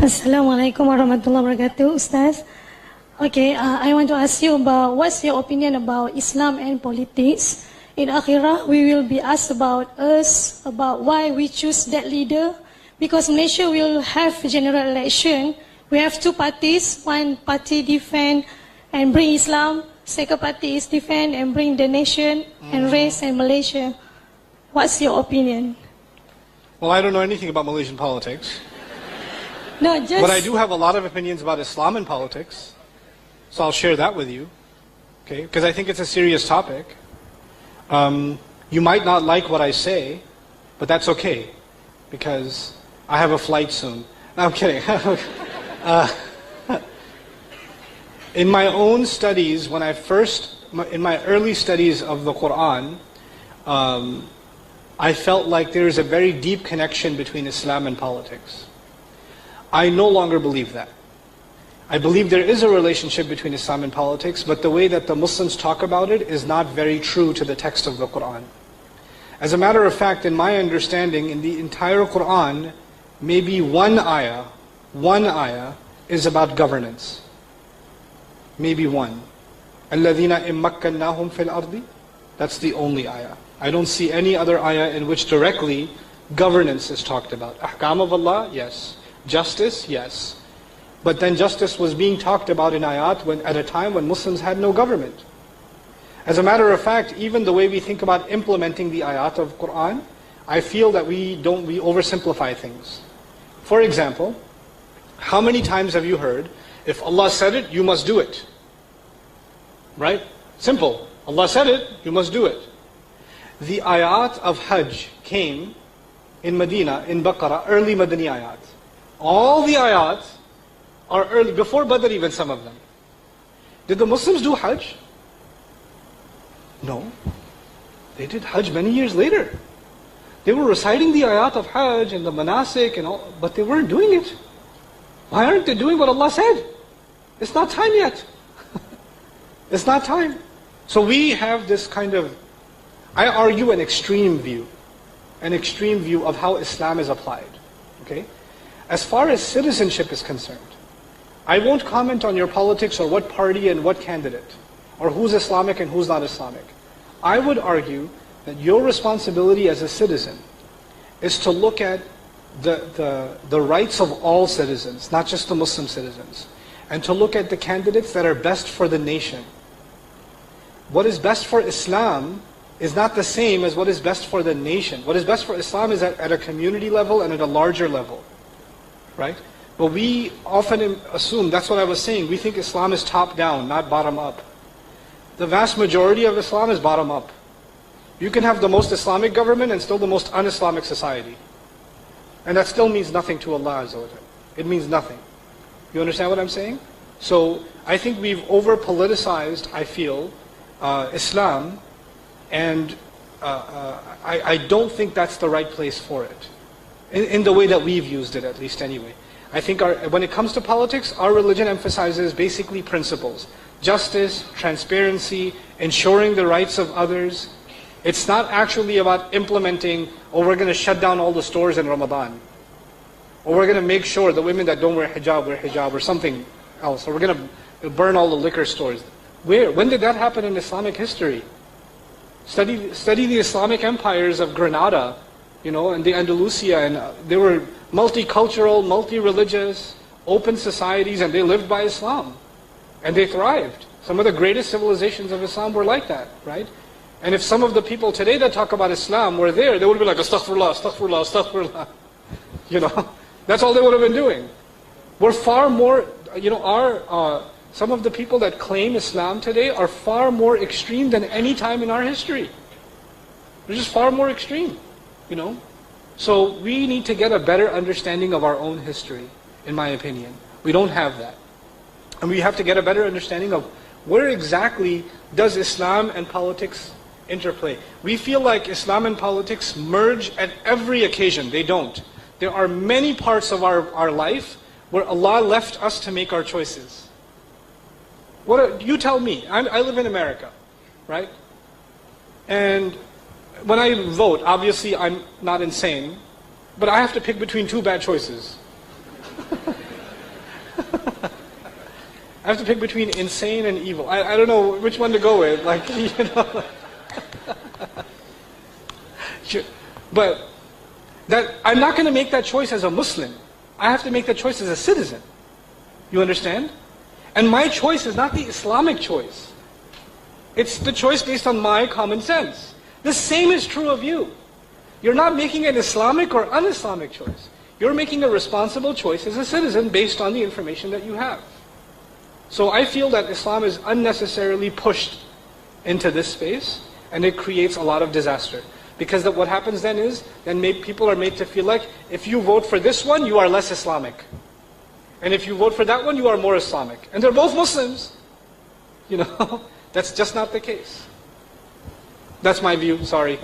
Assalamualaikum warahmatullahi wabarakatuh, Ustaz. Okay, I want to ask you about what's your opinion about Islam and politics. In Akhirah, we will be asked about why we choose that leader. Because Malaysia will have general election. We have two parties. One party defend and bring Islam. Second party is defend and bring the nation and race and Malaysia. What's your opinion? Well, I don't know anything about Malaysian politics. No, just... But I do have a lot of opinions about Islam and politics. So I'll share that with you. Okay? Because I think it's a serious topic. You might not like what I say, but that's okay. Because I have a flight soon. No, I'm kidding. In my own studies, in my early studies of the Quran, I felt like there is a very deep connection between Islam and politics. I no longer believe that. I believe there is a relationship between Islam and politics, but the way that the Muslims talk about it is not very true to the text of the Quran. As a matter of fact, in my understanding, in the entire Quran, maybe one ayah is about governance. Maybe one. الَّذِينَ إِن مَّكَّنَّاهُمْ فِي الْأَرْضِ. That's the only ayah. I don't see any other ayah in which directly governance is talked about. Ahkam of Allah, yes. Justice, yes. But then justice was being talked about in ayat at a time when Muslims had no government. As a matter of fact, even the way we think about implementing the ayat of Quran, I feel that we oversimplify things. For example, how many times have you heard, if Allah said it, you must do it? Right? Simple. Allah said it, you must do it. The ayat of Hajj came in Medina, in Baqarah, early Madani ayat. All the ayat are early, before Badr even, some of them. Did the Muslims do Hajj? No. They did Hajj many years later. They were reciting the ayat of Hajj and the manasik and all, but they weren't doing it. Why aren't they doing what Allah said? It's not time yet. It's not time. So we have this kind of, I argue an extreme view of how Islam is applied. Okay? As far as citizenship is concerned, I won't comment on your politics or what party and what candidate, or who's Islamic and who's not Islamic. I would argue that your responsibility as a citizen is to look at the rights of all citizens, not just the Muslim citizens, and to look at the candidates that are best for the nation. What is best for Islam is not the same as what is best for the nation. What is best for Islam is at a community level and at a larger level. Right? But we often assume, that's what I was saying, we think Islam is top down, not bottom up. The vast majority of Islam is bottom up. You can have the most Islamic government and still the most un-Islamic society. And that still means nothing to Allah Azza wa Jalla. It means nothing. You understand what I'm saying? So I think we've over-politicized, I feel, Islam, and I don't think that's the right place for it. In the way that we've used it, at least anyway. I think when it comes to politics, our religion emphasizes basically principles. Justice, transparency, ensuring the rights of others. It's not actually about implementing, we're going to shut down all the stores in Ramadan. Or we're going to make sure the women that don't wear hijab, or something else. Or we're going to burn all the liquor stores. Where? When did that happen in Islamic history? Study the Islamic empires of Granada, and the Andalusia, and they were multicultural, multi-religious, open societies, and they lived by Islam. And they thrived. Some of the greatest civilizations of Islam were like that, right? And if some of the people today that talk about Islam were there, they would be like, astaghfirullah, astaghfirullah, astaghfirullah. That's all they would have been doing. We're far more, some of the people that claim Islam today are far more extreme than any time in our history. They're just far more extreme. So we need to get a better understanding of our own history, in my opinion. We don't have that. And we have to get a better understanding of where exactly does Islam and politics interplay. We feel like Islam and politics merge at every occasion. They don't. There are many parts of our life where Allah left us to make our choices. You tell me. I live in America, right? And when I vote, obviously I'm not insane, but I have to pick between two bad choices. I have to pick between insane and evil. I don't know which one to go with. Like, you know. But I'm not going to make that choice as a Muslim. I have to make that choice as a citizen. You understand? And my choice is not the Islamic choice. It's the choice based on my common sense. The same is true of you. You're not making an Islamic or un-Islamic choice. You're making a responsible choice as a citizen based on the information that you have. So I feel that Islam is unnecessarily pushed into this space, and it creates a lot of disaster. Because what happens then is, people are made to feel like, if you vote for this one, you are less Islamic. And if you vote for that one, you are more Islamic. And they're both Muslims. You know, that's just not the case. That's my view, sorry.